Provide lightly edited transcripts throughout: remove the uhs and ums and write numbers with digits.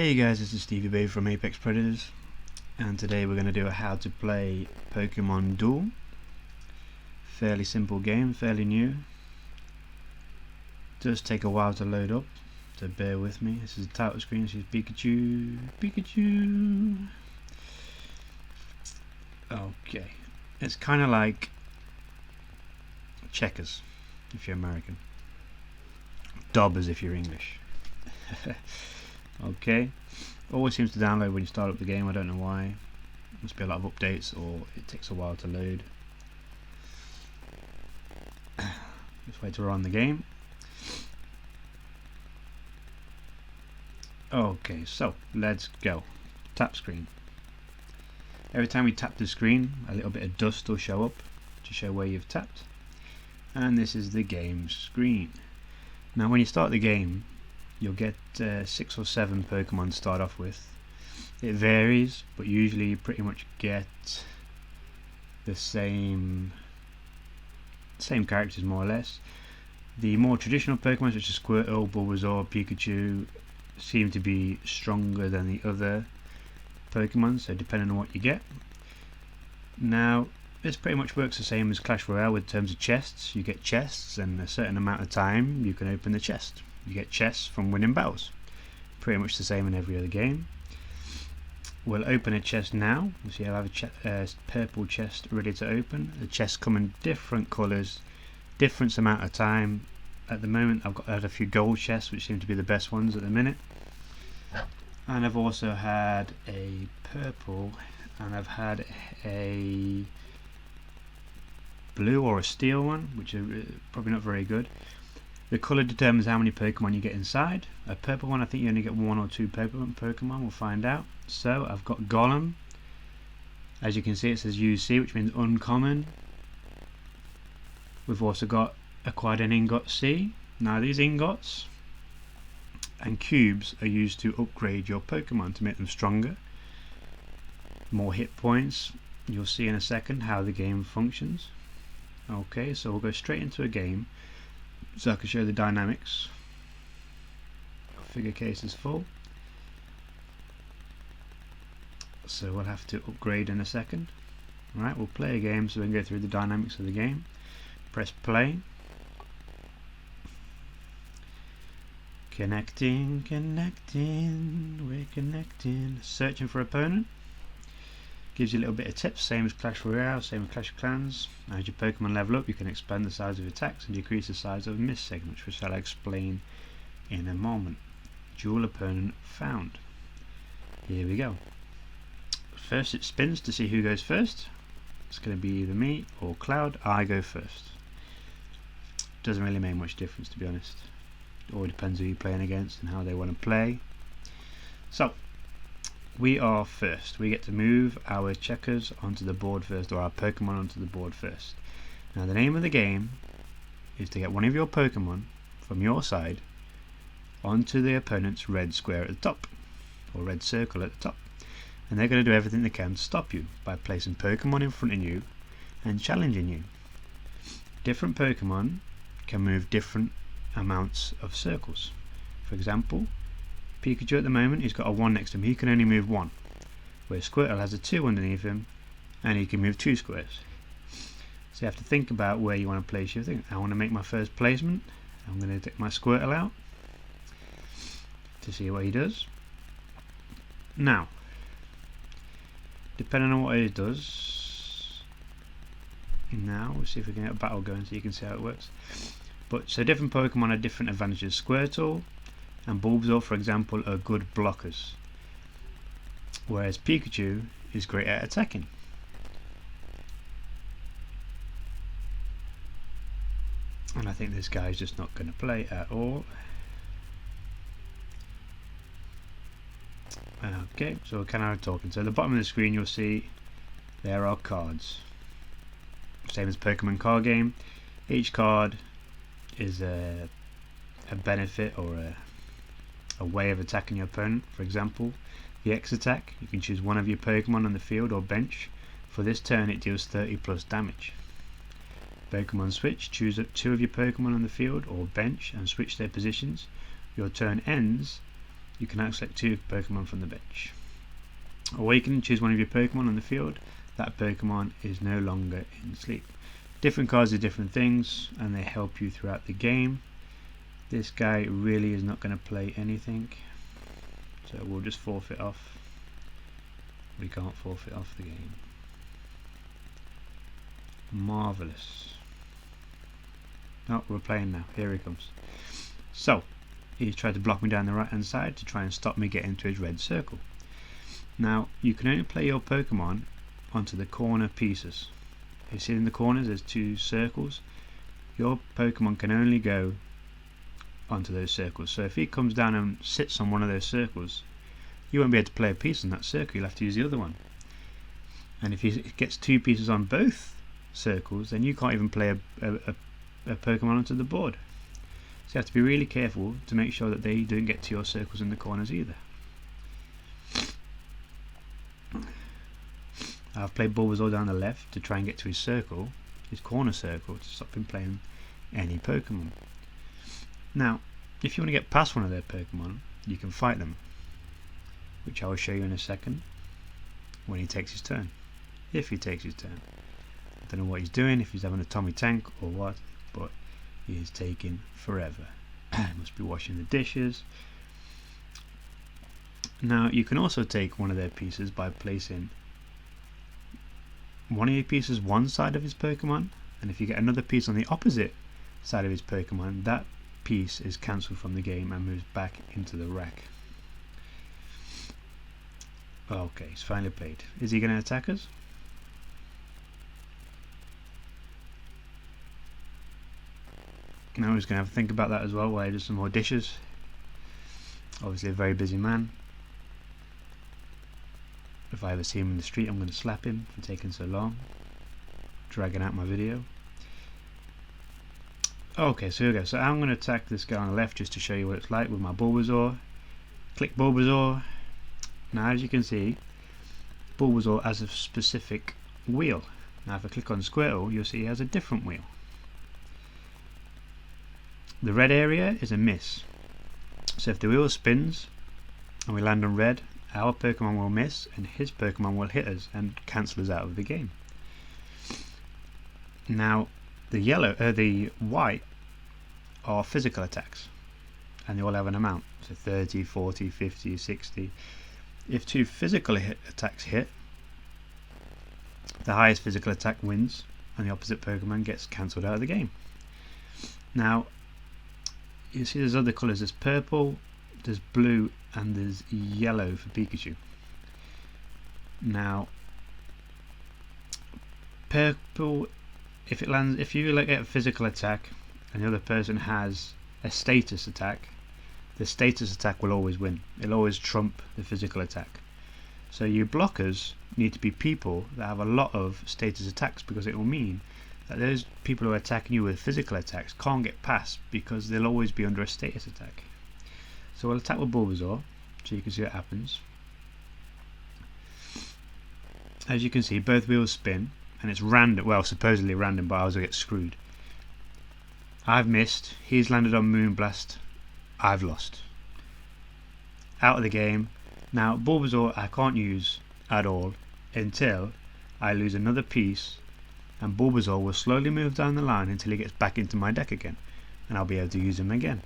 Hey guys, this is Stevie B from Apex Predators, and today we're going to do a how to play Pokemon Duel. Fairly simple game, fairly new. Does take a while to load up, so bear with me. This is the title screen. This is Pikachu. Okay, it's kind of like checkers if you're American, dobbers if you're English. Okay, always seems to download when you start up the game. I don't know why. Must be a lot of updates, or it takes a while to load. Just wait to run the game. Okay, so let's go. Tap screen. Every time we tap the screen, a little bit of dust will show up to show where you've tapped, and this is the game screen. Now when you start the game, you'll get 6 or 7 Pokemon to start off with. It varies, but usually you pretty much get the same characters more or less. The more traditional Pokemon such as Squirtle, Bulbasaur, Pikachu seem to be stronger than the other Pokemon, so depending on what you get. Now this pretty much works the same as Clash Royale in terms of chests. You get chests, and a certain amount of time you can open the chest. You get chests from winning battles. Pretty much the same in every other game. We'll open a chest now. You see I'll have a purple chest ready to open. The chests come in different colours, different amount of time. At the moment I've had a few gold chests, which seem to be the best ones at the minute. And I've also had a purple, and I've had a blue or a steel one, which are probably not very good. The colour determines how many Pokemon you get inside. A purple one, I think you only get 1 or 2 Pokemon, we'll find out. So I've got Golem. As you can see, it says UC, which means uncommon. We've also got acquired an ingot C. Now these ingots and cubes are used to upgrade your Pokemon to make them stronger. More hit points. You'll see in a second how the game functions. Okay, so we'll go straight into a game so I can show the dynamics. Figure case is full, so we'll have to upgrade in a second. Alright, we'll play a game so we can go through the dynamics of the game. Press play. Connecting, we're connecting. Searching for opponent. Gives you a little bit of tips, same as Clash Royale, same as Clash of Clans. As your Pokemon level up, you can expand the size of attacks and decrease the size of miss segments, which I'll explain in a moment. Dual opponent found. Here we go. First it spins to see who goes first. It's going to be either me or Cloud. I go first. Doesn't really make much difference, to be honest. It all depends who you're playing against and how they want to play. So we are first. We get to move our checkers onto the board first, or our Pokemon onto the board first. Now the name of the game is to get one of your Pokemon from your side onto the opponent's red square at the top, or red circle at the top. And they're going to do everything they can to stop you by placing Pokemon in front of you and challenging you. Different Pokemon can move different amounts of circles. For example, Pikachu at the moment, he's got a 1 next to him, he can only move 1, where Squirtle has a 2 underneath him and he can move 2 squares. So you have to think about where you want to place your thing. I want to make my first placement. I'm going to take my Squirtle out to see what he does. Now, depending on what it does, now we'll see if we can get a battle going so you can see how it works. But so different Pokemon have different advantages. Squirtle and Bulbasaur, for example, are good blockers, whereas Pikachu is great at attacking. And I think this guy's just not going to play at all. Okay, so we're kind of talking. So at the bottom of the screen you'll see there are cards. Same as Pokemon card game. Each card is a benefit or a way of attacking your opponent. For example, the X attack, you can choose one of your Pokemon on the field or bench. For this turn it deals 30 plus damage. Pokemon switch, choose up 2 of your Pokemon on the field or bench and switch their positions. Your turn ends you can now select 2 Pokemon from the bench. Awaken, choose one of your Pokemon on the field. That Pokemon is no longer in sleep. Different cards do different things and they help you throughout the game. This guy really is not going to play anything, so we'll just forfeit off. We can't forfeit off the game. Marvellous. Oh, we're playing now. Here he comes. So, he's tried to block me down the right hand side to try and stop me getting to his red circle. Now, you can only play your Pokemon onto the corner pieces. You see in the corners there's 2 circles. Your Pokemon can only go onto those circles. So if he comes down and sits on one of those circles, you won't be able to play a piece on that circle. You'll have to use the other one. And if he gets 2 pieces on both circles, then you can't even play a Pokemon onto the board. So you have to be really careful to make sure that they don't get to your circles in the corners either. I've played Bulbasaur down the left to try and get to his circle, his corner circle, to stop him playing any Pokemon. Now, if you want to get past one of their Pokemon, you can fight them, which I will show you in a second when he takes his turn. If he takes his turn. I don't know what he's doing, if he's having a Tommy Tank or what, but he is taking forever. He must be washing the dishes. Now, you can also take one of their pieces by placing one of your pieces one side of his Pokemon, and if you get another piece on the opposite side of his Pokemon, that piece is cancelled from the game and moves back into the rack. Okay, he's finally played. Is he going to attack us? Now he's going to have to think about that as well while he does some more dishes. Obviously a very busy man. If I ever see him in the street, I'm going to slap him for taking so long, dragging out my video. Okay, so here we go. So I'm going to attack this guy on the left just to show you what it's like with my Bulbasaur. Click Bulbasaur. Now as you can see, Bulbasaur has a specific wheel. Now if I click on Squirtle, you'll see he has a different wheel. The red area is a miss. So if the wheel spins and we land on red, our Pokemon will miss and his Pokemon will hit us and cancel us out of the game. Now the white are physical attacks and they all have an amount, so 30, 40, 50, 60. If 2 physical attacks hit, the highest physical attack wins and the opposite Pokemon gets cancelled out of the game. Now you see there's other colours, there's purple, there's blue and there's yellow for Pikachu. Now purple, if you get a physical attack and the other person has a status attack, the status attack will always win. It'll always trump the physical attack. So you blockers need to be people that have a lot of status attacks, because it will mean that those people who are attacking you with physical attacks can't get past because they'll always be under a status attack. So we'll attack with Bulbasaur so you can see what happens. As you can see, both wheels spin and it's random, well supposedly random, but I also get screwed. I've missed, he's landed on Moonblast, I've lost. Out of the game. Now Bulbasaur I can't use at all until I lose another piece, and Bulbasaur will slowly move down the line until he gets back into my deck again, and I'll be able to use him again.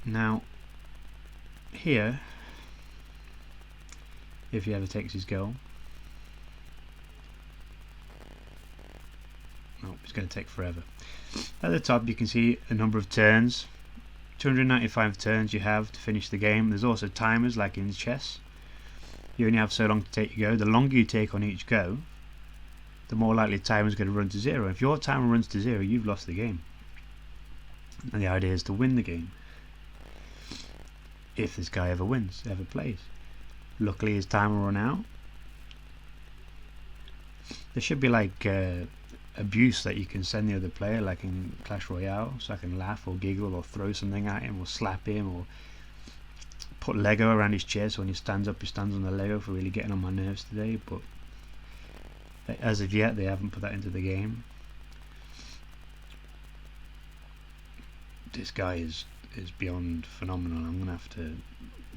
Now here, if he ever takes his go, oh, it's going to take forever. At the top you can see a number of turns, 295 turns you have to finish the game. There's also timers like in chess. You only have so long to take your go. The longer you take on each go, the more likely the timer is going to run to 0. If your timer runs to 0, you've lost the game. And the idea is to win the game. If this guy ever wins, ever plays. Luckily his timer run out. There should be like abuse that you can send the other player, like in Clash Royale, so I can laugh or giggle or throw something at him or slap him or put Lego around his chair so when he stands up he stands on the Lego, for really getting on my nerves today. But as of yet they haven't put that into the game. This guy is is beyond phenomenal. I'm gonna have to,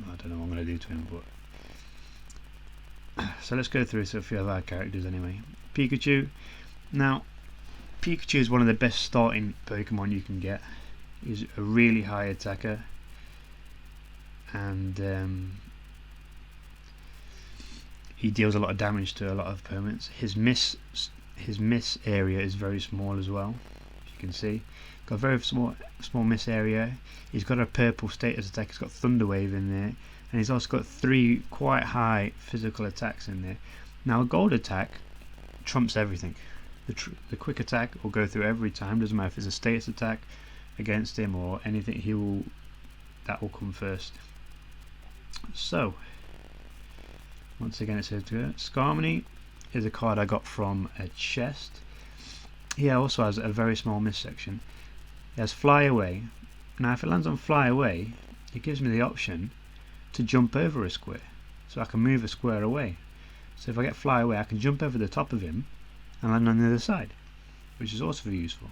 I don't know what I'm gonna do to him, but so let's go through a few of our characters anyway. Pikachu. Now, Pikachu is one of the best starting Pokemon you can get. He's a really high attacker, and he deals a lot of damage to a lot of opponents. His miss area is very small as well. As you can see, got a very small miss area. He's got a purple status attack. He's got Thunder Wave in there, and he's also got 3 quite high physical attacks in there. Now, a gold attack trumps everything. The quick attack will go through every time. Doesn't matter if it's a status attack against him or anything. That will come first. So, once again, it says Skarmory is a card I got from a chest. He also has a very small miss section. He has Fly Away. Now, if it lands on Fly Away, it gives me the option to jump over a square, so I can move a square away. So if I get Fly Away, I can jump over the top of him and land on the other side, which is also very useful.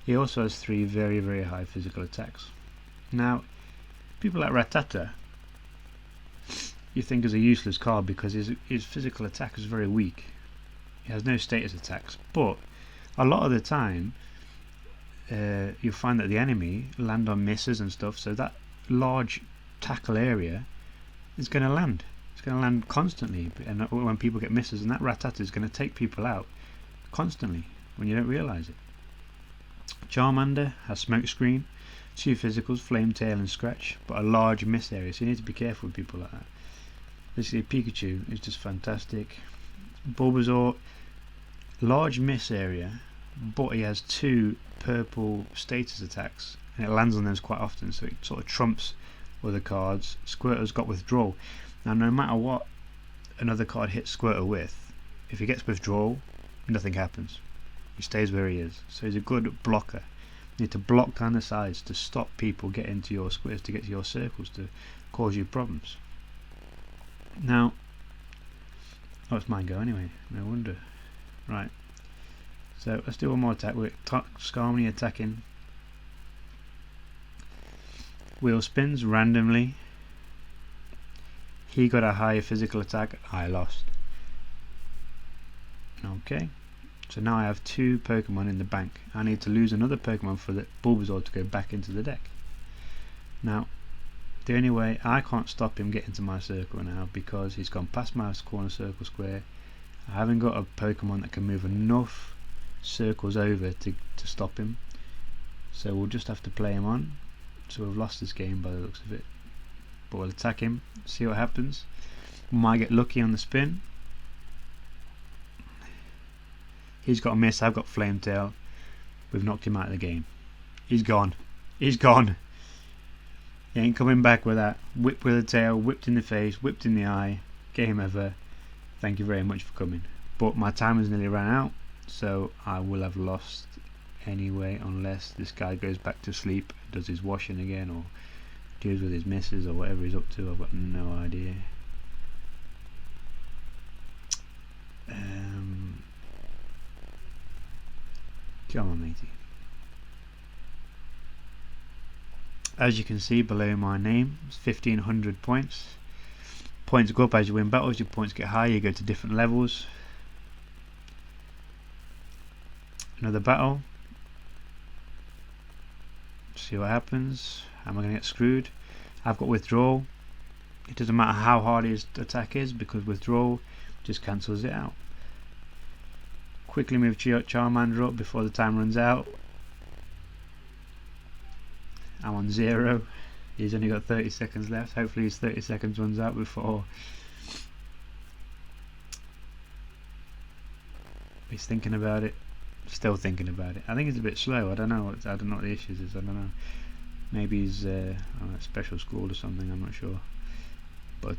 He also has 3 very, very high physical attacks. Now, people like Rattata, you think is a useless card because his physical attack is very weak. He has no status attacks, but a lot of the time you'll find that the enemy land on misses and stuff, so that large tackle area is going to land. It's going to land constantly, and when people get misses, and that Rattata is going to take people out constantly when you don't realise it. Charmander has Smokescreen, 2 physicals, Flame Tail and Scratch, but a large miss area, so you need to be careful with people like that. Basically, Pikachu is just fantastic. Bulbasaur, large miss area, but he has 2 purple status attacks, and it lands on them quite often, so it sort of trumps other cards. Squirtle's got Withdrawal. Now, no matter what another card hits Squirtle with, if he gets Withdrawal, nothing happens. He stays where he is. So he's a good blocker. You need to block down the sides to stop people getting to your squares, to get to your circles, to cause you problems. Now, oh, it's my go anyway, no wonder. Right, so let's do one more attack. We're Skarmory attacking. Wheel spins randomly. He got a higher physical attack, I lost. Okay, so now I have 2 Pokemon in the bank. I need to lose another Pokemon for the Bulbasaur to go back into the deck. Now, the only way, I can't stop him getting to my circle now because he's gone past my corner circle square. I haven't got a Pokemon that can move enough circles over to stop him, so we'll just have to play him on. So we've lost this game by the looks of it, but we'll attack him, see what happens. We might get lucky on the spin. He's got a miss, I've got Flame Tail. We've knocked him out of the game. He's gone. He's gone. He ain't coming back with that. Whip with a tail, whipped in the face, whipped in the eye. Game over. Thank you very much for coming. But my time has nearly run out, so I will have lost anyway, unless this guy goes back to sleep, does his washing again, or deals with his misses, or whatever he's up to. I've got no idea. Come on, matey. As you can see below my name, it's 1500 points. Points go up as you win battles, your points get higher, you go to different levels. Another battle. See what happens. Am I going to get screwed? I've got Withdrawal. It doesn't matter how hard his attack is because Withdrawal just cancels it out. Quickly move Charmander up before the time runs out. I'm on 0. He's only got 30 seconds left. Hopefully his 30 seconds runs out before he's thinking about it. Still thinking about it. I think he's a bit slow. I don't know what the issues is. I don't know. Maybe he's at special school or something. I'm not sure. But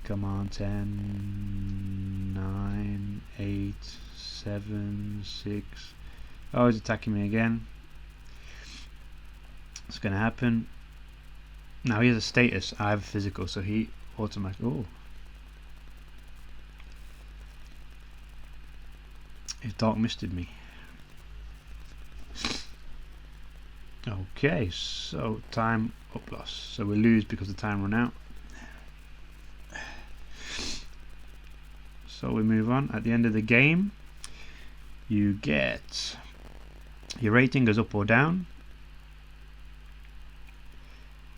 come on, 10, 9, 8, 7, 6. Oh, he's attacking me again. What's going to happen? Now he has a status. I have a physical, so he automatically. Oh, he dark misted me. Okay, so time up loss. So we lose because the time run out. So we move on. At the end of the game, you get your rating goes up or down.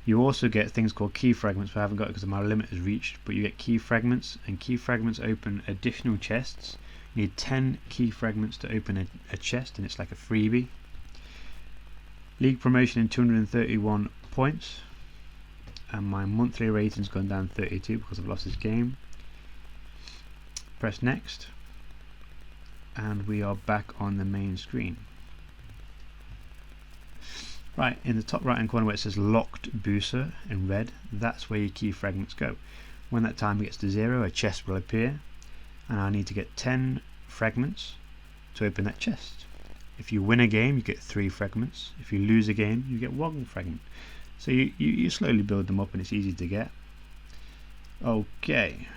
You also get things called key fragments, but I haven't got it because my limit is reached. But you get key fragments, and key fragments open additional chests. You need 10 key fragments to open a chest, and it's like a freebie. League promotion in 231 points, and my monthly rating's gone down 32 because I've lost this game. Press next, and we are back on the main screen. Right, in the top right hand corner where it says locked booster in red, that's where your key fragments go. When that time gets to 0, a chest will appear, and I need to get 10 fragments to open that chest. If you win a game, you get 3 fragments. If you lose a game, you get 1 fragment. So you slowly build them up, and it's easy to get. Okay,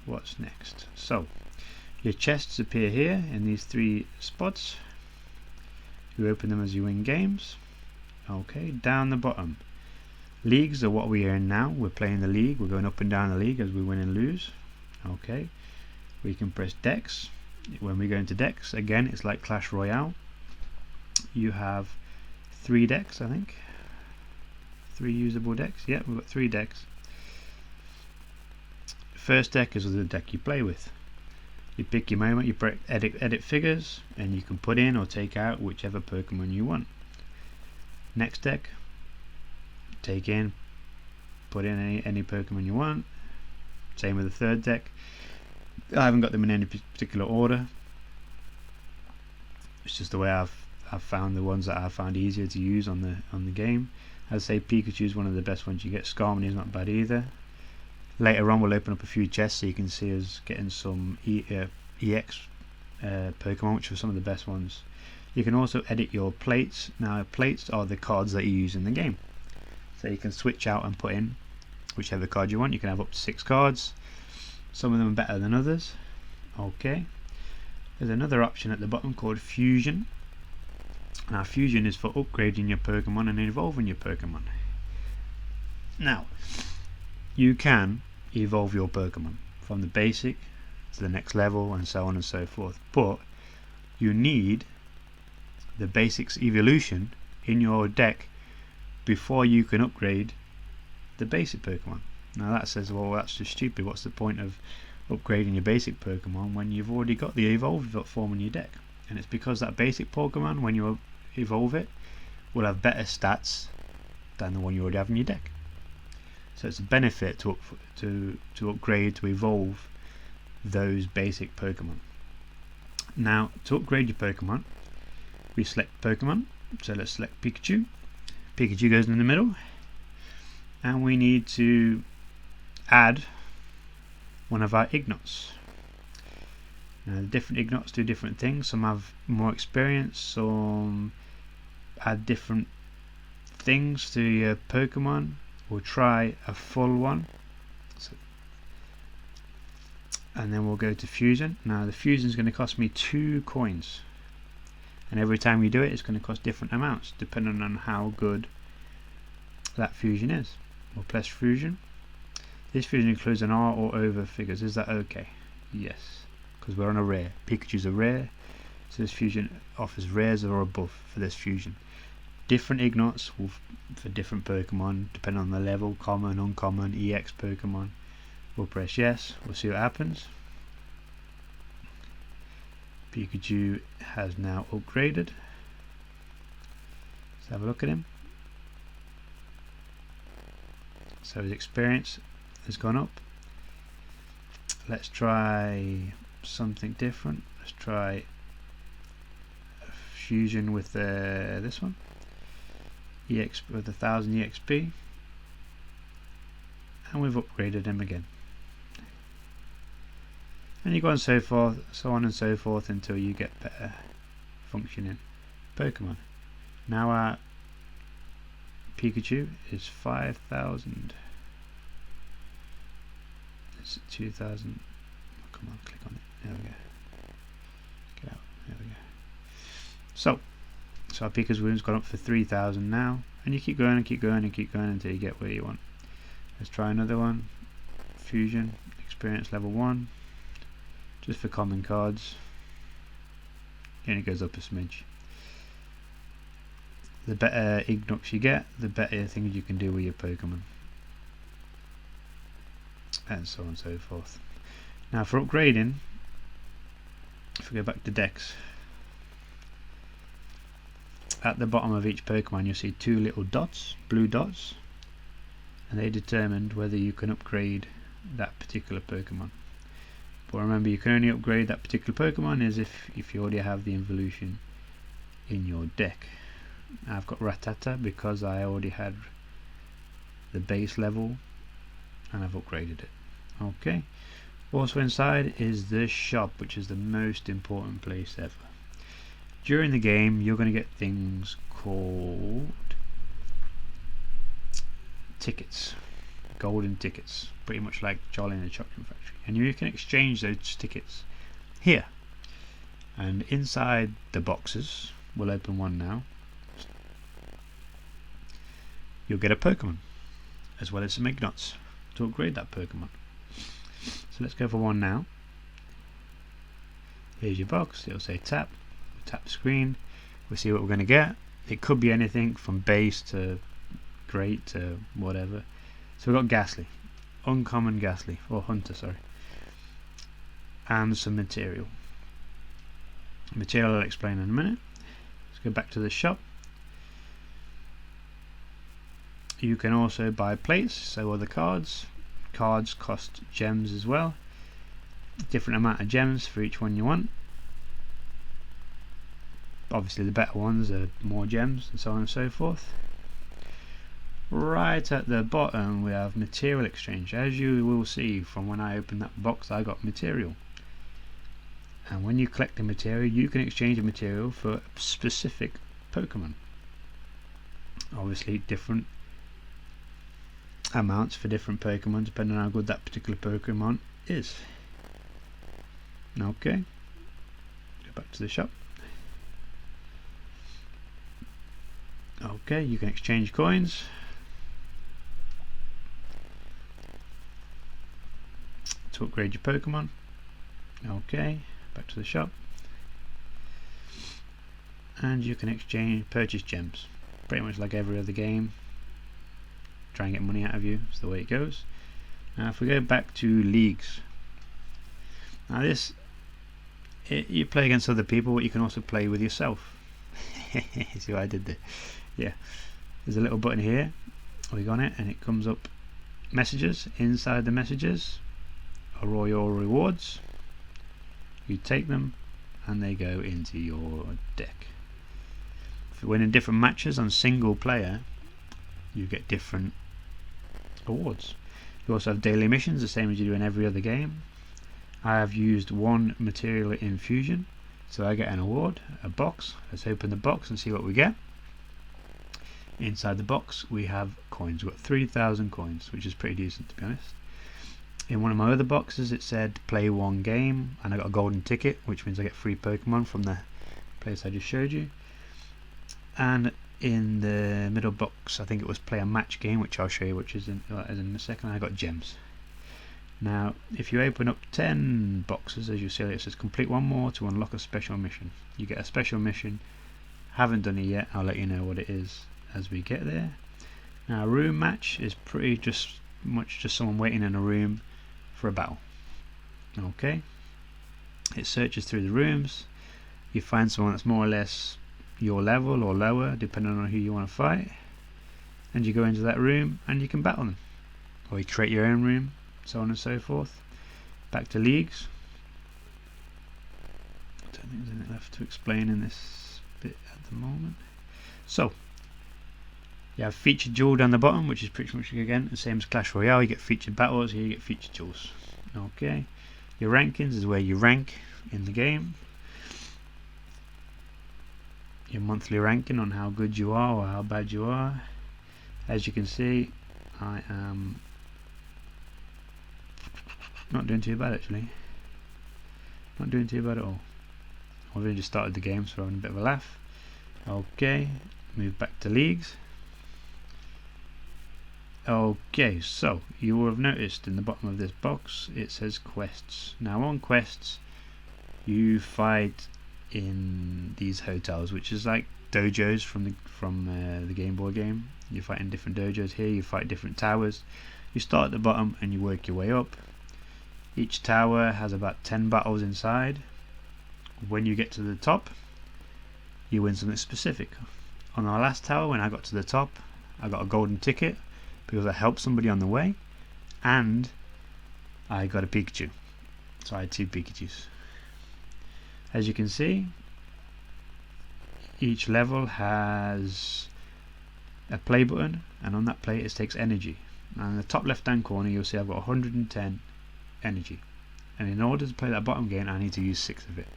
what's next? So your chests appear here in these 3 spots. You open them as you win games. Okay, down the bottom, leagues are what we are in now. We're playing the league, we're going up and down the league as we win and lose. Okay, we can press decks. When we go into decks, again it's like Clash Royale. You have 3 decks, I think, 3 usable decks. Yeah, we've got 3 decks. First deck is the deck you play with. You pick your moment, you press edit figures, and you can put in or take out whichever Pokemon you want. Next deck, take in, put in any Pokemon you want. Same with the third deck. I haven't got them in any particular order. It's just the way I've found the ones that I've found easier to use on the game. As I say, Pikachu is one of the best ones you get. Skarmory is not bad either. Later on, we'll open up a few chests so you can see us getting some EX Pokemon, which are some of the best ones. You can also edit your plates. Now, plates are the cards that you use in the game. So you can switch out and put in whichever card you want. You can have up to 6 cards. Some of them are better than others. Okay. There's another option at the bottom called Fusion. Now, Fusion is for upgrading your Pokemon and evolving your Pokemon. Now, you can evolve your Pokemon from the basic to the next level and so on and so forth. But you need the basics evolution in your deck before you can upgrade the basic Pokemon. Now that says, well, that's just stupid. What's the point of upgrading your basic Pokemon when you've already got the evolved form in your deck? And it's because that basic Pokemon, when you evolve it, will have better stats than the one you already have in your deck. So it's a benefit to upgrade, to evolve those basic Pokemon. Now, to upgrade your Pokemon, we select Pokemon. So let's select Pikachu. Pikachu goes in the middle, and we need to add one of our Ignots. Now, the different Ignots do different things. Some have more experience, some add different things to your Pokemon. We'll try a full one, and then we'll go to Fusion. Now the Fusion is going to cost me 2 coins, and every time you do it, it's going to cost different amounts depending on how good that Fusion is. We'll press Fusion. This Fusion includes an R or over figures. Is that okay? Yes, because we're on a rare. Pikachu's a rare, so this Fusion offers rares or above for this Fusion. Different Ignots for different Pokemon depending on the level, common, uncommon, EX Pokemon. We'll press yes, we'll see what happens. Pikachu has now upgraded. Let's have a look at him. So his experience has gone up. Let's try something different. Let's try a Fusion with this one. EX with 1000 EXP, and we've upgraded him again. And you go on so on and so forth until you get better functioning Pokemon. Now our Pikachu is 5000. It's 2000. Come on, click on it. There we go. Get out. There we go. So our Pikachu's gone up for 3000 now. and you keep going and keep going and keep going until you get where you want. Let's try another one. Fusion, experience level 1, just for common cards, and it goes up a smidge. The better Ignux you get, the better things you can do with your Pokemon, and so on and so forth. Now for upgrading, if we go back to decks, at the bottom of each Pokemon you'll see 2 little dots, blue dots, and they determine whether you can upgrade that particular Pokemon. But remember, you can only upgrade that particular Pokemon is if you already have the evolution in your deck. I've got Rattata because I already had the base level and I've upgraded it. Okay. Also inside is the shop, which is the most important place ever. During the game you're going to get things called tickets, golden tickets, pretty much like Charlie in the Chocolate Factory, and you can exchange those tickets here. And inside the boxes, we'll open one now, you'll get a Pokemon as well as some Ignots to upgrade that Pokemon. So let's go for one now. Here's your box, it'll say tap, we'll tap the screen, we'll see what we're going to get. It could be anything from base to great to whatever. So we've got Ghastly, uncommon Ghastly, or Hunter, sorry, and some material. Material I'll explain in a minute. Let's go back to the shop. You can also buy plates, so other cards. Cards cost gems as well. Different amount of gems for each one you want. Obviously the better ones are more gems, and so on and so forth. Right at the bottom we have material exchange. As you will see from when I opened that box, I got material. And when you collect the material, you can exchange the material for a specific Pokemon. Obviously different amounts for different Pokemon depending on how good that particular Pokemon is. Okay, go back to the shop. Okay, you can exchange coins. To upgrade your Pokemon. Okay, back to the shop. And you can purchase gems. Pretty much like every other game. Try and get money out of you, that's the way it goes. Now if we go back to leagues. Now this, you play against other people, but you can also play with yourself. See what I did there? Yeah. There's a little button here. Click on it and it comes up messages. Inside the messages are Royale rewards. You take them and they go into your deck. If you win in different matches on single player, you get different awards. You also have daily missions, the same as you do in every other game. I have used one material infusion, so I get an award, a box. Let's open the box and see what we get. Inside the box we have coins. We've got 3,000 coins, which is pretty decent to be honest. In one of my other boxes it said play one game, and I got a golden ticket, which means I get free Pokemon from the place I just showed you. And in the middle box I think it was play a match game, which I'll show you, which is in a second. I got gems. Now if you open up 10 boxes, as you see it says complete one more to unlock a special mission. You get a special mission. Haven't done it yet, I'll let you know what it is as we get there. Now a room match is pretty just someone waiting in a room for a battle. Okay, it searches through the rooms, you find someone that's more or less your level or lower depending on who you want to fight, and you go into that room and you can battle them, or you create your own room, so on and so forth. Back to leagues. I don't think there's anything left to explain in this bit at the moment. So you have featured duel down the bottom, which is pretty much again the same as Clash Royale. You get featured battles, here you get featured duels. Okay, your rankings is where you rank in the game. Your monthly ranking on how good you are or how bad you are. As you can see, I am not doing too bad actually. Not doing too bad at all. I've only just started the game, so I'm having a bit of a laugh. Okay, move back to leagues. Okay, so you will have noticed in the bottom of this box it says quests. Now on quests you fight in these hotels, which is like dojos from the Game Boy game. You fight in different dojos here, you fight different towers. You start at the bottom and you work your way up. Each tower has about 10 battles inside. When you get to the top, you win something specific. On our last tower, when I got to the top, I got a golden ticket because I helped somebody on the way, and I got a Pikachu. So I had 2 Pikachus. As you can see, each level has a play button, and on that play it takes energy. And in the top left hand corner you'll see I've got 110 energy, and in order to play that bottom game I need to use 6 of it.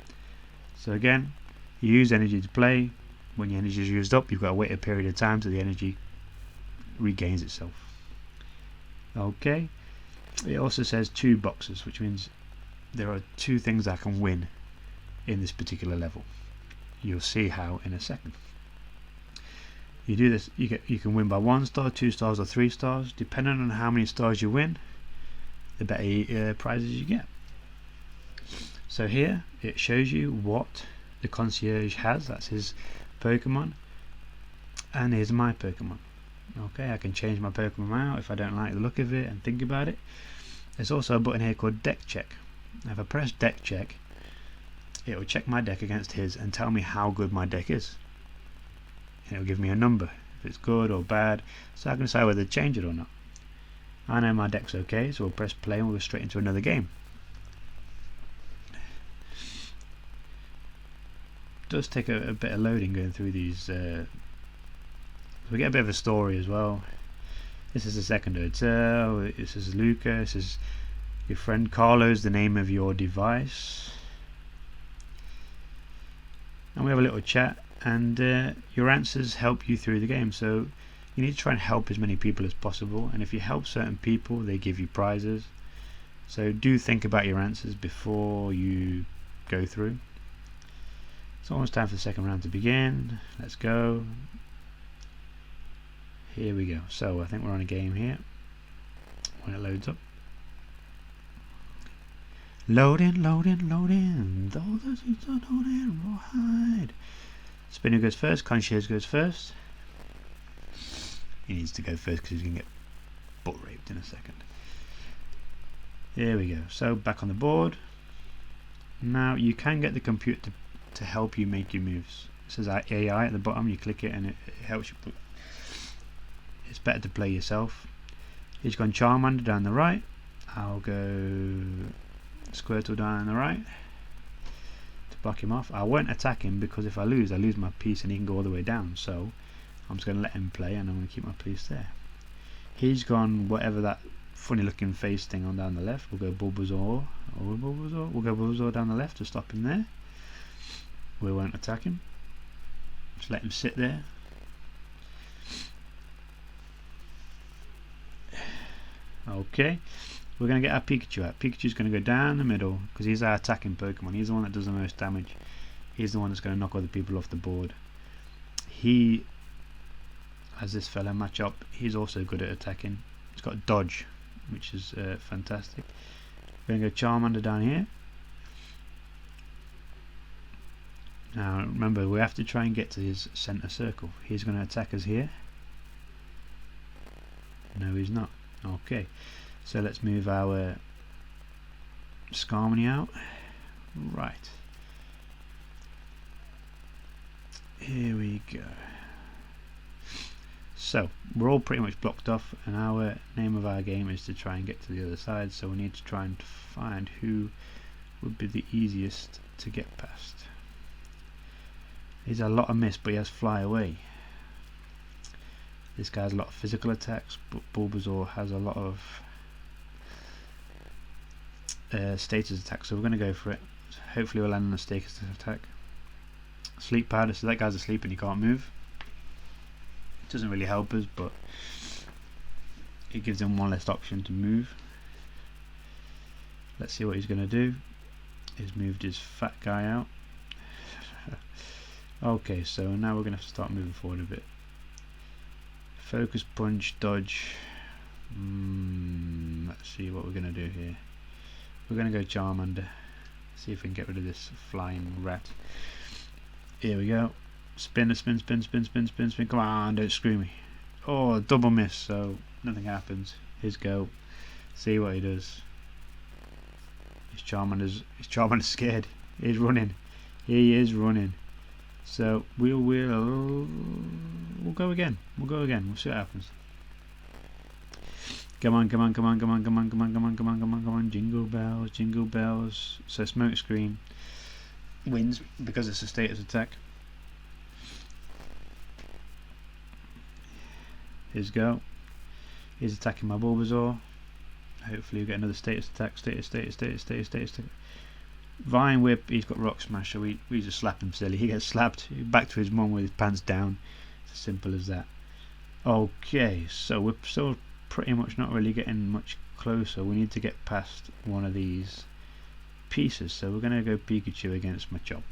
So again, you use energy to play. When your energy is used up, you've got to wait a period of time till the energy regains itself. Okay, it also says 2 boxes, which means there are 2 things I can win in this particular level. You'll see how in a second. You do this, you can win by 1 star, 2 stars or 3 stars. Depending on how many stars you win, the better prizes you get. So here it shows you what the concierge has. That's his Pokemon, and here's my Pokemon. Okay, I can change my Pokemon out if I don't like the look of it and think about it. There's also a button here called deck check. If I press deck check, it will check my deck against his and tell me how good my deck is. And it will give me a number if it's good or bad, so I can decide whether to change it or not. I know my deck's okay, so we'll press play and we'll go straight into another game. It does take a bit of loading going through these. We get a bit of a story as well. This is the second hotel. This is Luca. This is your friend Carlo's the name of your device. And we have a little chat, and your answers help you through the game. So you need to try and help as many people as possible, and if you help certain people they give you prizes. So do think about your answers before you go through. It's almost time for the second round to begin. Let's go. Here we go. So I think we're on a game here when it loads up. Loading, loading, loading. Those are loading. Rawhide. Spinner goes first. Concierge goes first. He needs to go first because he's going to get butt raped in a second. Here we go. So back on the board. Now you can get the computer to help you make your moves. It says AI at the bottom. You click it and it helps you put. It's better to play yourself. He's gone Charmander down the right. I'll go Squirtle down the right to block him off. I won't attack him because if I lose my piece and he can go all the way down. So I'm just going to let him play and I'm going to keep my piece there. He's gone whatever that funny looking face thing on down the left. We'll go Bulbasaur. We'll go Bulbasaur down the left to stop him there. We won't attack him. Just let him sit there. Okay, we're going to get our Pikachu out. Pikachu's going to go down the middle because he's our attacking Pokemon. He's the one that does the most damage. He's the one that's going to knock other people off the board. He, as this fella match up, he's also good at attacking. He's got dodge, which is fantastic. We're going to go Charmander down here. Now remember, we have to try and get to his centre circle. He's going to attack us here. No, he's not. Okay, so let's move our Skarmory out. Right, here we go. So we're all pretty much blocked off, and our name of our game is to try and get to the other side. So we need to try and find who would be the easiest to get past. He's a lot of miss, but he has fly away. This guy has a lot of physical attacks, but Bulbasaur has a lot of status attacks, so we're going to go for it. Hopefully we'll land on a status attack. Sleep powder, so that guy's asleep and he can't move. It doesn't really help us, but it gives him one less option to move. Let's see what he's going to do. He's moved his fat guy out. Okay, so now we're going to have to start moving forward a bit. Focus, punch, dodge. Let's see what we're going to do here. We're going to go Charmander. See if we can get rid of this flying rat. Here we go. Spin, spin, spin, spin, spin, spin, spin. Come on, don't screw me. Oh, double miss, so nothing happens. His go. See what he does. His Charmander's scared. He's running. He is running. So we'll go again. We'll go again. We'll see what happens. Come on, come on, come on, come on, come on, come on, come on, come on, come on, come on. Jingle bells, jingle bells. So smoke screen wins because it's a status attack. Here's go. He's attacking my Bulbasaur. Hopefully we get another status attack. Status. Vine Whip, he's got Rock Smash, so we just slap him silly. He gets slapped. Back to his mum with his pants down. It's as simple as that. Okay, so we're still pretty much not really getting much closer. We need to get past one of these pieces. So we're going to go Pikachu against Machop.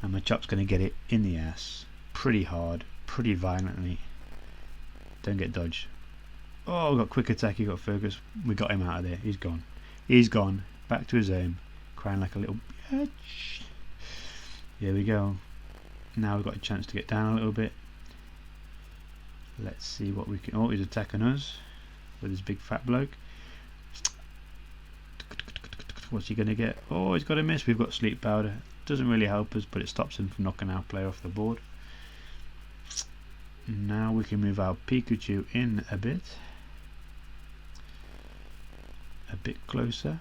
And Machop's going to get it in the ass. Pretty hard, pretty violently. Don't get dodged. Oh, got quick attack, he got focus. We got him out of there. He's gone. He's gone. Back to his home. Crying like a little bitch. Here we go. Now we've got a chance to get down a little bit. Let's see what we can. Oh, he's attacking us with his big fat bloke. What's he going to get? Oh, he's got a miss. We've got Sleep Powder. Doesn't really help us, but it stops him from knocking our player off the board. Now we can move our Pikachu in a bit closer.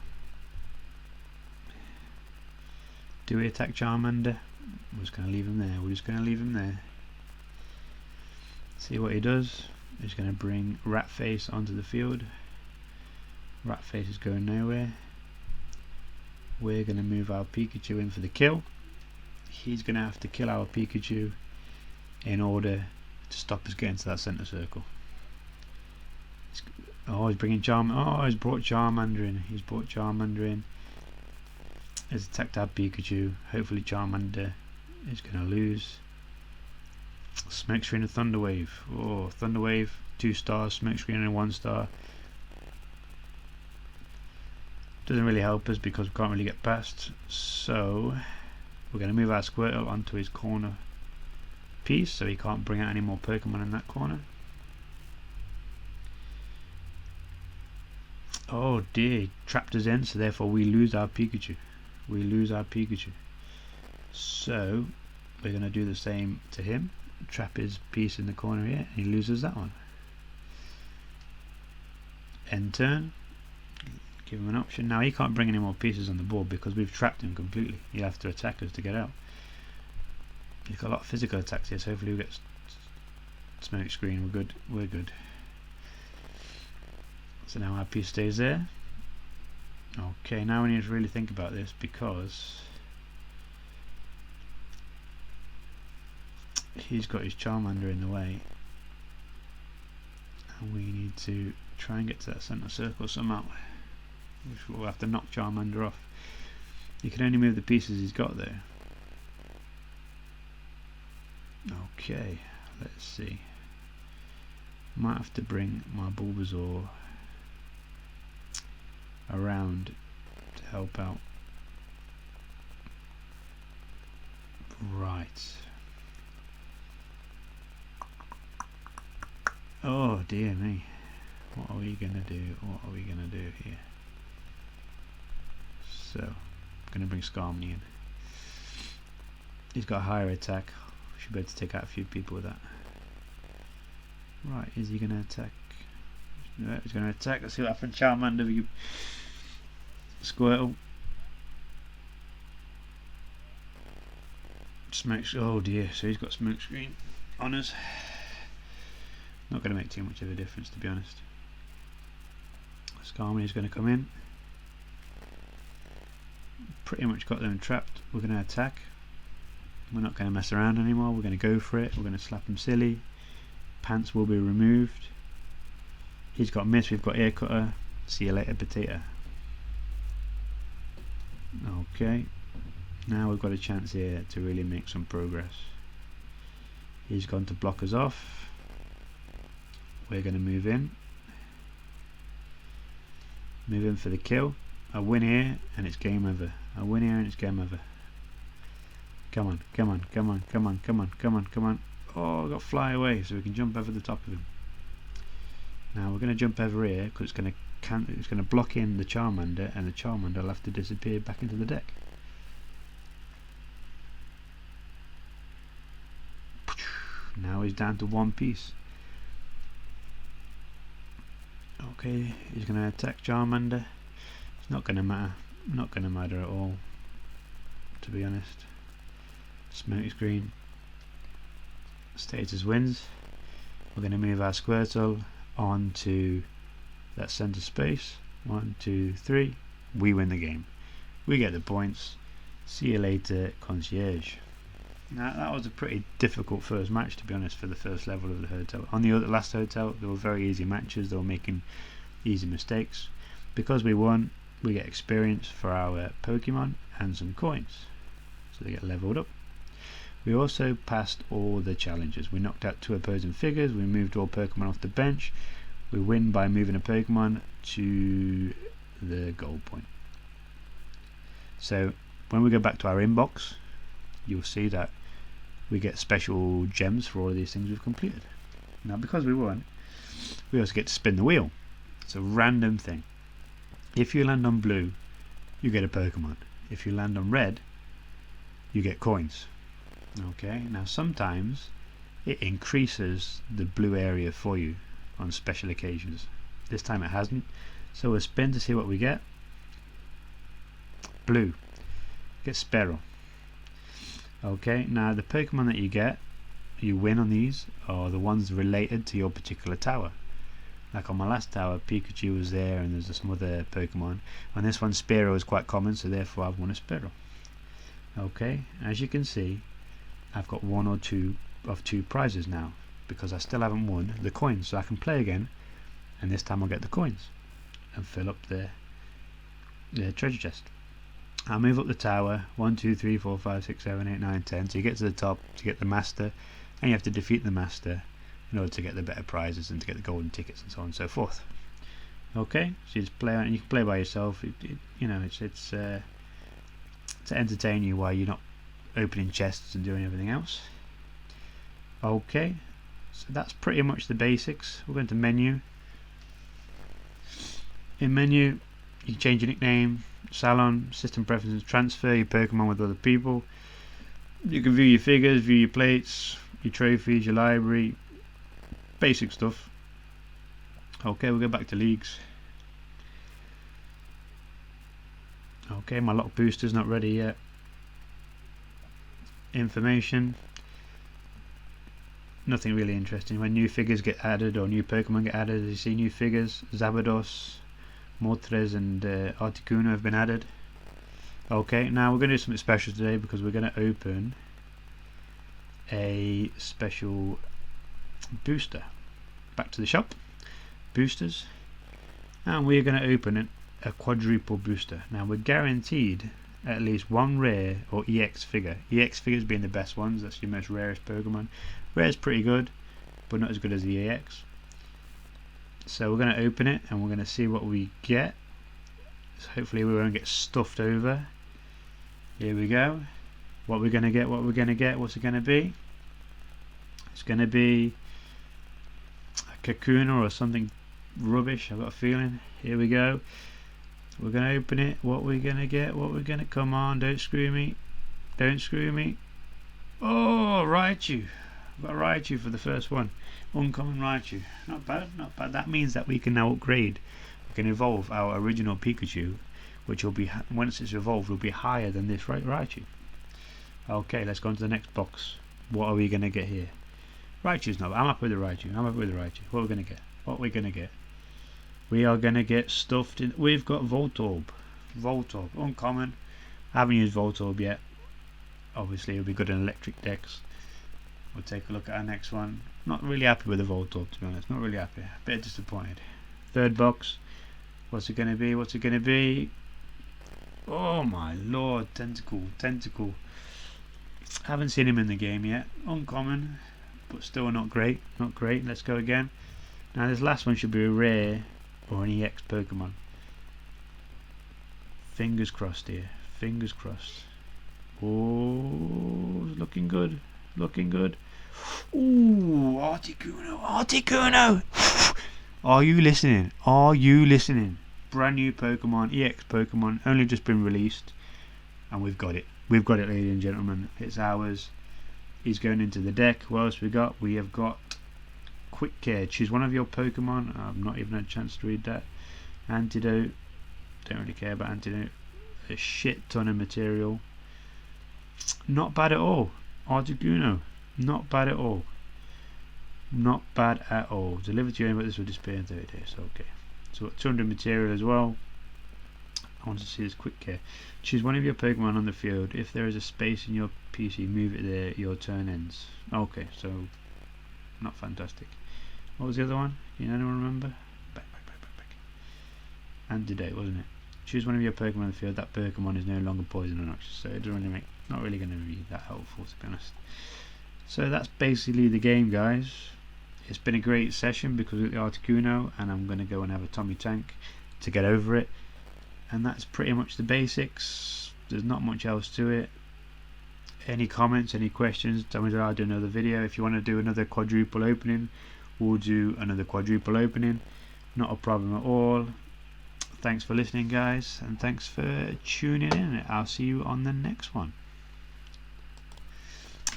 Do we attack Charmander? We're just going to leave him there. We're just going to leave him there. See what he does. He's going to bring Ratface onto the field. Ratface is going nowhere. We're going to move our Pikachu in for the kill. He's going to have to kill our Pikachu in order to stop us getting to that centre circle. Oh, he's bringing Charmander. Oh, he's brought Charmander in. He's brought Charmander in. He's attacked our Pikachu. Hopefully Charmander is going to lose. Smoke Screen and Thunder Wave. Oh, Thunder Wave, 2 stars. Smoke Screen and 1 star. Doesn't really help us because we can't really get past. So we're going to move our Squirtle onto his corner piece so he can't bring out any more Pokemon in that corner. Oh dear, he trapped us in, so therefore we lose our Pikachu. We lose our Pikachu. So we're going to do the same to him. Trap his piece in the corner here, and he loses that one. End turn. Give him an option. Now he can't bring any more pieces on the board because we've trapped him completely. He'll have to attack us to get out. He's got a lot of physical attacks here, so hopefully we get Smoke Screen. We're good. We're good. So now our piece stays there. Okay, now we need to really think about this because he's got his Charmander in the way, and we need to try and get to that centre circle somehow, which we'll have to knock Charmander off. He can only move the pieces he's got there. Okay, let's see. Might have to bring my Bulbasaur around to help out. Right. Oh dear me. What are we gonna do? What are we gonna do here? So, I'm gonna bring Skarmory in. He's got a higher attack. We should be able to take out a few people with that. Right, is he gonna attack? No, he's gonna attack. Let's see what happens. Charmander, you Squirtle. Smoke. Oh dear, so he's got Smoke Screen on us. Not going to make too much of a difference, to be honest. Skarmory is going to come in. Pretty much got them trapped. We're going to attack. We're not going to mess around anymore. We're going to go for it. We're going to slap him silly. Pants will be removed. He's got miss. We've got Ear Cutter. See you later, Potato. Okay. Now we've got a chance here to really make some progress. He's gone to block us off. We're going to move in for the kill. I win here and it's game over. I win here and it's game over. Come on, come on, come on, come on, come on, come on, come on. Oh, I got fly away, so we can jump over the top of him. Now we're going to jump over here because it's going to block in the Charmander, and the Charmander will have to disappear back into the deck. Now he's down to one piece. Okay, he's going to attack Charmander. It's not going to matter. Not going to matter at all, to be honest. Smoke screen. Status wins. We're going to move our Squirtle onto that center space. 1, 2, 3. We win the game. We get the points. See you later, concierge. Now that was a pretty difficult first match, to be honest, for the first level of the hotel. On the last hotel, they were very easy matches. They were making easy mistakes. Because we won, we get experience for our Pokemon and some coins, so they get leveled up. We also passed all the challenges. We knocked out 2 opposing figures. We moved all Pokemon off the bench. We win by moving a Pokemon to the goal point. So when we go back to our inbox, you'll see that we get special gems for all of these things we've completed. Now because we won, we also get to spin the wheel. It's a random thing. If you land on blue, you get a Pokemon. If you land on red, you get coins. Okay, now sometimes it increases the blue area for you on special occasions. This time it hasn't, so we'll spin to see what we get. Blue. Get Sparrow. Okay, now the Pokemon that you win on these are the ones related to your particular tower. Like on my last tower, Pikachu was there, and there's some other Pokemon. On this one, Spearow is quite common, so therefore I've won a Spearow. Okay, as you can see, I've got 1 or 2 of 2 prizes now, because I still haven't won the coins, so I can play again, and this time I'll get the coins and fill up the treasure chest. I'll move up the tower 1, 2, 3, 4, 5, 6, 7, 8, 9, 10. So you get to the top to get the master, and you have to defeat the master in order to get the better prizes and to get the golden tickets and so on and so forth. Okay, so you just play, and you can play by yourself. You know, it's to entertain you while you're not opening chests and doing everything else. Okay, so that's pretty much the basics. We're going to menu. In menu, you can change your nickname, salon, system preferences, transfer your Pokemon with other people. You can view your figures, view your plates, your trophies, your library, basic stuff. Okay, we'll go back to leagues. Okay, my lock booster's not ready yet. Information. Nothing really interesting. When new figures get added or new Pokemon get added, you see new figures. Zapdos, Moltres and Articuno have been added. Okay, now we're going to do something special today because we're going to open a special booster. Back to the shop, boosters, and we're going to open a quadruple booster. Now we're guaranteed at least 1 rare or EX figure. EX figures being the best ones, that's your most rarest Pokemon. Rare is pretty good, but not as good as the EX. So we're going to open it and we're going to see what we get. So hopefully we won't get stuffed over. Here we go. What we're going to get, what we're going to get, what's it going to be? It's going to be a Kakuna or something rubbish, I've got a feeling. Here we go. We're going to open it. What we're going to get, what we're going to... Come on, don't screw me. Don't screw me. Oh, Raichu. I've got Raichu for the first one. Uncommon Raichu. Not bad, not bad. That means that we can now upgrade. We can evolve our original Pikachu, which will be, once it's evolved, will be higher than this Raichu. Okay, let's go on to the next box. What are we going to get here? Raichu's not bad. I'm happy with the Raichu. I'm happy with the Raichu. What are we going to get? What are we going to get? We are going to get stuffed in. We've got Voltorb. Voltorb. Uncommon. I haven't used Voltorb yet. Obviously, it'll be good in electric decks. We'll take a look at our next one. Not really happy with the Voltorb, to be honest. Not really happy. A bit disappointed. Third box. What's it going to be? What's it going to be? Oh my lord. Tentacle. Tentacle. Haven't seen him in the game yet. Uncommon. But still not great. Not great. Let's go again. Now this last one should be a rare or an EX Pokemon. Fingers crossed here. Fingers crossed. Oh, looking good. Looking good. Ooh, Articuno. Articuno! Are you listening? Are you listening? Brand new Pokemon, EX Pokemon, only just been released. And we've got it. We've got it, ladies and gentlemen. It's ours. He's going into the deck. What else we got? We have got Quick Care. Choose one of your Pokemon. I've not even had a chance to read that. Antidote. Don't really care about Antidote. A shit ton of material. Not bad at all. Articuno. Not bad at all. Not bad at all. Delivered to you, but this will disappear in 30 days. Okay. So 200 material as well. I want to see this Quick Care. Choose one of your Pokemon on the field. If there is a space in your PC, move it there. Your turn ends. Okay, so not fantastic. What was the other one? Can anyone remember? Back. Antidote, wasn't it? Choose one of your Pokemon on the field. That Pokemon is no longer poison or noxious, so it doesn't really make. Not really going to be that helpful, to be honest. So that's basically the game, guys. It's been a great session because of the Articuno, and I'm going to go and have a Tommy Tank to get over it. And that's pretty much the basics. There's not much else to it. Any comments, any questions, tell me that I'll do another video. If you want to do another quadruple opening, we'll do another quadruple opening. Not a problem at all. Thanks for listening, guys, and thanks for tuning in. I'll see you on the next one.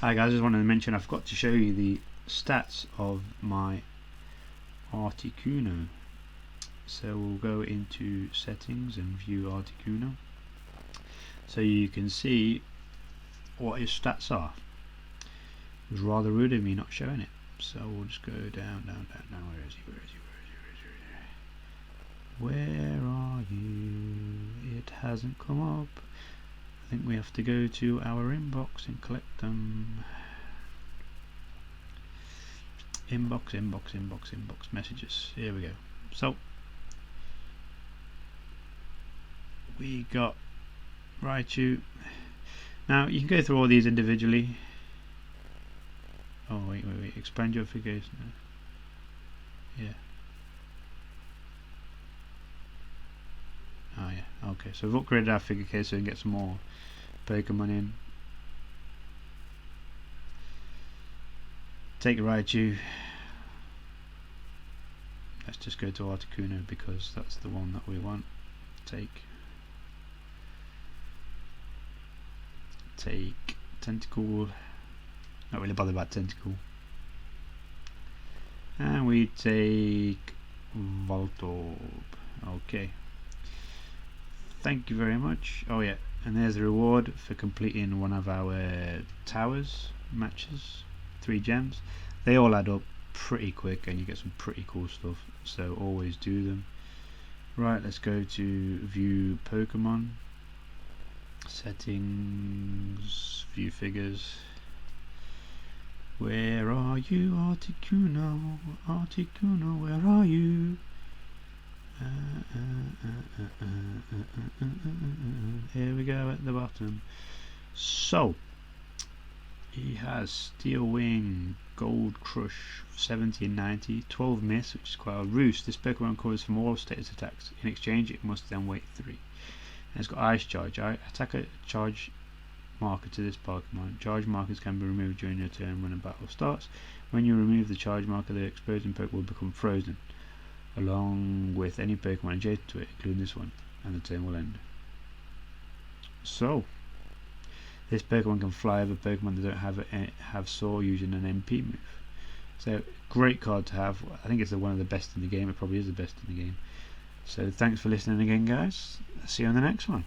Hi guys, I just wanted to mention I forgot to show you the stats of my Articuno. So we'll go into settings and view Articuno, so you can see what his stats are. It was rather rude of me not showing it, so we'll just go down. Where is he? Where are you? It hasn't come up. I think we have to go to our inbox and collect them. Inbox, messages. Here we go. So we got Raichu. Now you can go through all these individually. Oh wait, expand your figures. Yeah. Oh yeah, okay, so we've upgraded our figure case so we can get some more Pokemon in. Take Raichu. Let's just go to Articuno because that's the one that we want. Take Tentacle. Not really bothered about Tentacle. And we take Voltorb. Okay. Thank you very much. Oh yeah, and there's the reward for completing one of our towers matches. 3 gems. They all add up pretty quick and you get some pretty cool stuff, so always do them. Right, let's go to view Pokemon settings, view figures. Where are you, Articuno? Articuno, where are you? Here we go at the bottom. So he has Steel Wing, Gold Crush, 70 and 90, 12 miss, which is quite a roost. This Pokemon recovers from all status attacks. In exchange, it must then wait 3. And it's got Ice Charge. I attack a charge marker to this Pokemon. Charge markers can be removed during your turn when a battle starts. When you remove the charge marker, the exposing Pokemon will become frozen, along with any Pokemon adjacent to it, including this one, and the turn will end. So this Pokemon can fly over Pokemon that don't have Soar using an MP move. So great card to have. I think it's one of the best in the game. It probably is the best in the game. So thanks for listening again, guys. See you on the next one.